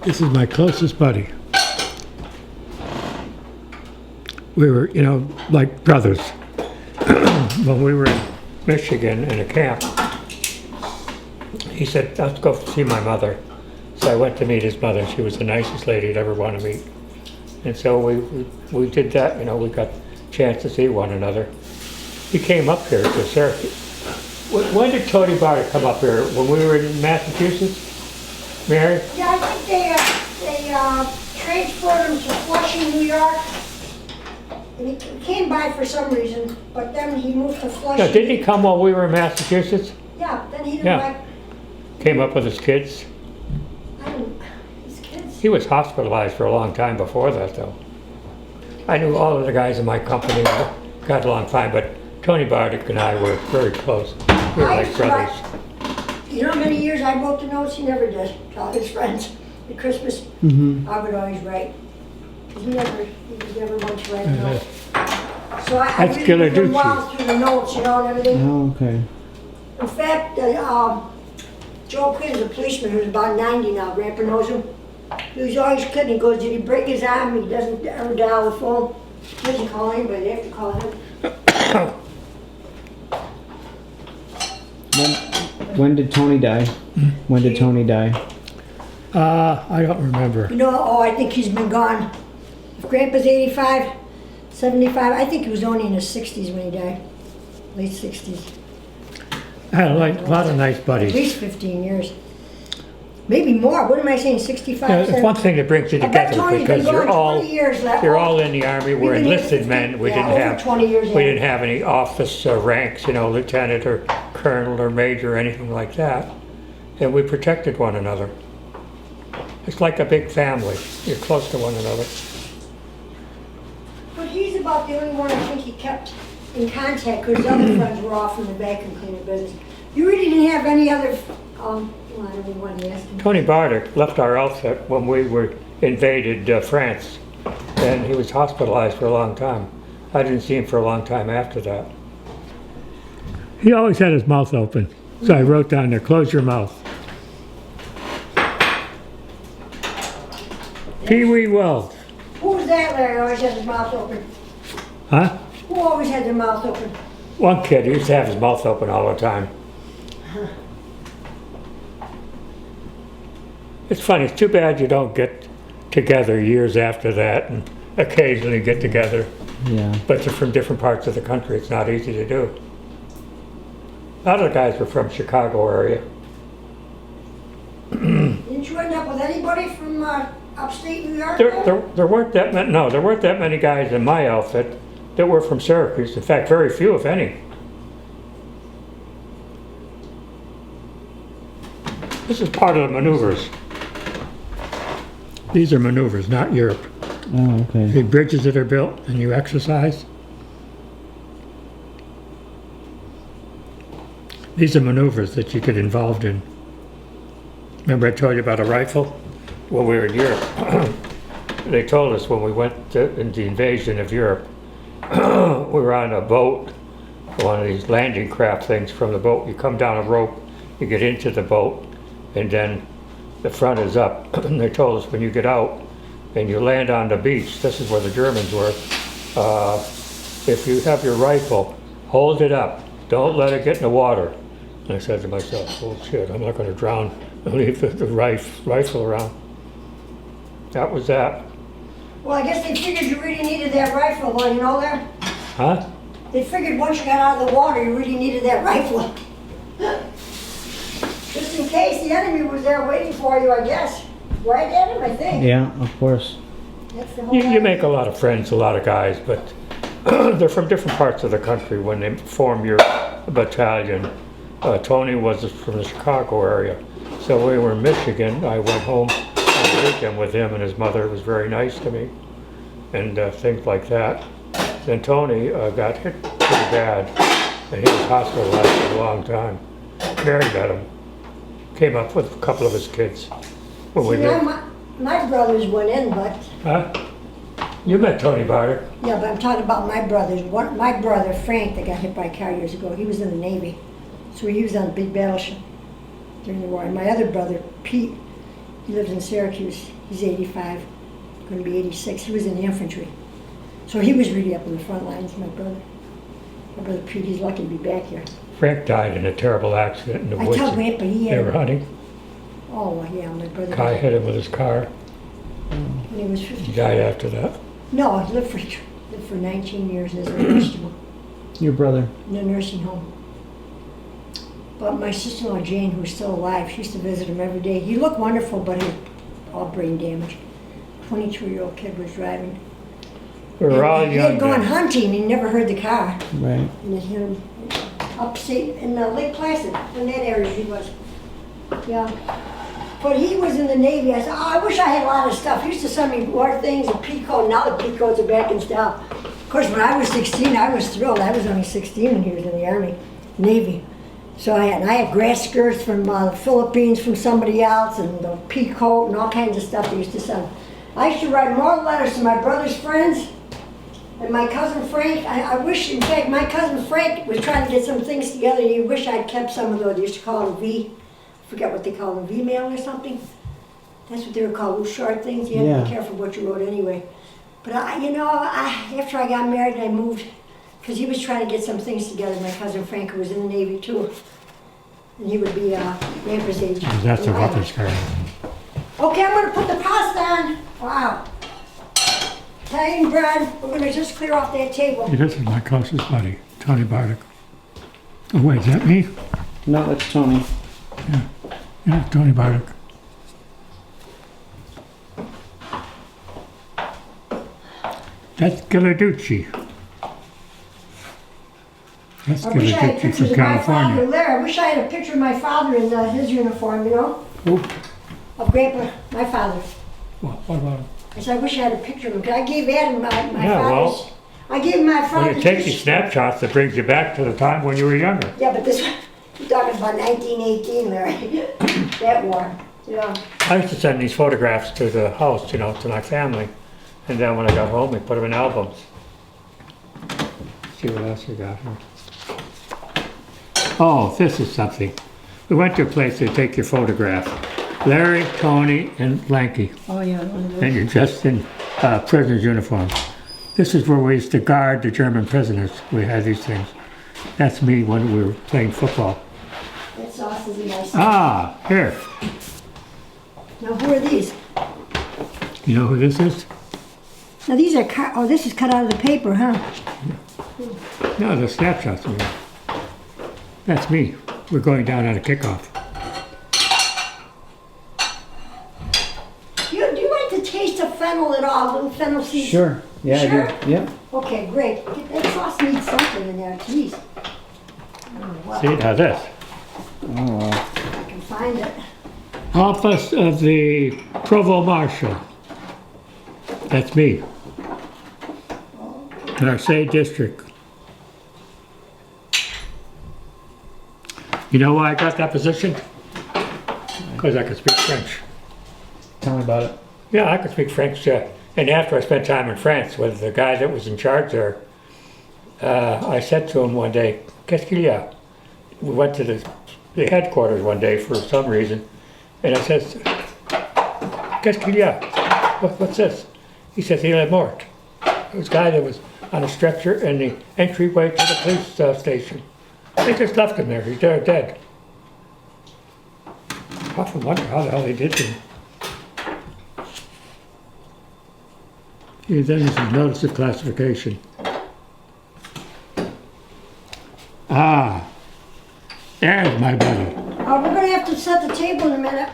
This is my closest buddy. We were, like brothers. When we were in Michigan in a camp, he said, let's go see my mother. So I went to meet his mother. She was the nicest lady I'd ever want to meet. And so we did that, we got a chance to see one another. He came up here to Syracuse. When did Tony Barter come up here? When we were in Massachusetts? Mary? Yeah, I think they transferred him to Flushing, New York. And he came by for some reason, but then he moved to Flushing. No, didn't he come while we were in Massachusetts? Yeah, then he didn't Yeah. like, Came up with his kids? his kids. He was hospitalized for a long time before that, though. I knew all of the guys in my company, got along fine, but Tony Bardick and I were very close. We were I like used to brothers. You know how many years I wrote the notes? He never did. To all his friends at Christmas, I would always write. He was never one to write notes. So I That's really Gilla did a Ducci. while through the notes, and everything. Oh, okay. In fact, Joe Quinn's a policeman who's about 90 now. Grandpa knows him. He was always kidding. He goes, did he break his arm? He doesn't ever dial the phone. He doesn't call anybody. They have to call him. When did Tony die? When did Tony die? I don't remember. I think he's been gone. If Grandpa's 85, 75, I think he was only in his 60s when he died. Late 60s. I had a lot of nice At buddies. least 15 years. Maybe more. What am I saying, 65? Yeah, it's one thing that brings you I bet together Tony's because been you're gone all 20 years. you're all in the army. We're We've been here enlisted 50 men. We yeah, didn't over have 20 years, we yeah. didn't have any office ranks, lieutenant or colonel or major or anything like that, and we protected one another. It's like a big family. You're close to one another. But he's about the only one I think he kept in contact because his other friends were off in the vacuum cleaner business. You really didn't have any other, I don't even want to ask him. Tony Bardick left our outfit when we were invaded France, and he was hospitalized for a long time. I didn't see him for a long time after that. He always had his mouth open, so I wrote down there, close your mouth. Pee Wee Wells. Who was that, Larry? Always had his mouth open. Huh? Who always had their mouth open? One kid used to have his mouth open all the time. It's funny, it's too bad you don't get together years after that and occasionally get together. Yeah. But they're from different parts of the country. It's not easy to do. A lot of the guys were from Chicago area. Didn't you end up with anybody from upstate New York? There weren't that many. No, there weren't that many guys in my outfit that were from Syracuse. In fact, very few, if any. This is part of the maneuvers. These are maneuvers, not Europe. Oh, okay. The bridges that are built and you exercise. These are maneuvers that you get involved in. Remember I told you about a rifle? When we were in Europe, they told us when we went in the invasion of Europe, we were on a boat, one of these landing craft things. From the boat, you come down a rope, you get into the boat, and then the front is up. And they told us when you get out and you land on the beach, this is where the Germans were, if you have your rifle, hold it up. Don't let it get in the water. And I said to myself, oh shit, I'm not going to drown and leave the rifle around. That was that. Well, I guess they figured you really needed that rifle, well, you know that? Huh? They figured once you got out of the water, you really needed that rifle. Just in case the enemy was there waiting for you, I guess. Right, Adam, I think. Yeah, of course. That's the whole You idea. make a lot of friends, a lot of guys, but they're from different parts of the country when they form your battalion. Tony was from the Chicago area. So when we were in Michigan, I went home on the weekend with him, and his mother was very nice to me, and things like that. Then Tony got hit pretty bad, and he was hospitalized for a long time. Mary met him. Came up with a couple of his kids when we See, lived. my brothers went in, but, Huh? You met Tony Barter. yeah, but I'm talking about my brothers. My brother, Frank, that got hit by a car years ago, he was in the Navy. So he was on a big battleship during the war. And my other brother, Pete, he lives in Syracuse. He's 85, going to be 86. He was in the infantry. So he was really up in the front lines, my brother. My brother Pete, he's lucky to be back here. Frank died in a terrible accident in the I woods. tell Grandpa he They were had, hunting. oh yeah, my brother, Guy hit him with his car. when he was He 50. died after that. No, he lived for 19 years as a vegetable Your brother. in a nursing home. But my sister-in-law Jane, who's still alive, she used to visit him every day. He looked wonderful, but he had all brain damage. 22-year-old kid was driving. We were all He young had gone then. hunting, he never heard the car. Right. And it hit him upstate in Lake Placid, in that area he was. Yeah. But he was in the Navy. I said, oh, I wish I had a lot of stuff. He used to send me more things, a Peacoat. Now the Peacoats are back in style. Of course, when I was 16, I was thrilled. I was only 16 when he was in the Army, Navy. So I had grass skirts from the Philippines from somebody else, and the Peacoat and all kinds of stuff they used to send. I used to write more letters to my brother's friends and my cousin Frank. I wish, in fact, my cousin Frank was trying to get some things together. He wished I'd kept some of those. They used to call them I forget what they call them, V-mail or something. That's what they were called, those short things. You had to Yeah. be careful what you wrote anyway. But after I got married, I moved because he was trying to get some things together. My cousin Frank, who was in the Navy too, and he would be Grandpa's age. That's a rubbish car. Okay, I'm gonna put the pasta on. Wow. Italian bread. We're gonna just clear off that table. Hey, this is my closest buddy, Tony Bartek. Oh wait, is that me? No, that's Tony. Yeah, Tony Bartek. That's Ghilarducci. That's I wish I had Ghilarducci pictures from of my father, California. Larry. I wish I had a picture of my father in his uniform, you know, Oh, of Grandpa, my father. what about him? I said, I wish I had a picture of him, 'cause I gave Adam my Yeah, well, father's. I gave him my When father's. you take these snapshots, it brings you back to the time when you were younger. Yeah, but this one, you're talking about 1918, Larry. That war. Yeah. I used to send these photographs to the house, to my family. And then when I got home, we put them in albums. See what else we got here. Oh, this is something. We went to a place to take your photograph. Larry, Tony, and Lanky. Oh, yeah. One of those. And you're just in prisoner's uniform. This is where we used to guard the German prisoners. We had these things. That's me when we were playing football. That sauce is a nice. Ah, here. Now, who are these? You know who this is? Now, these are this is cut out of the paper, huh? No, the snapshots. That's me. We're going down on a kickoff. Do you like the taste of fennel at all? Little fennel seeds? Sure. Yeah, Sure? I do. Yeah. Okay, great. That sauce needs something in there, geez. I don't know what. See, now this. Oh, wow. I can find it. Office of the Provost Marshal. That's me. Marseille District. You know why I got that position? Because I could speak French. Tell me about it. Yeah, I could speak French. And after I spent time in France with the guy that was in charge there, I said to him one day, "Qu'est-ce qu'il y a?" We went to the headquarters one day for some reason, and I says, "Qu'est-ce qu'il y a? What's this?" He says, "Il est mort." It was a guy that was on a stretcher in the entryway to the police station. They just left him there. He's there dead. I often wonder how the hell they did to him. Yeah, then there's a notice of classification. Ah, there's my buddy. We're gonna have to set the table in a minute.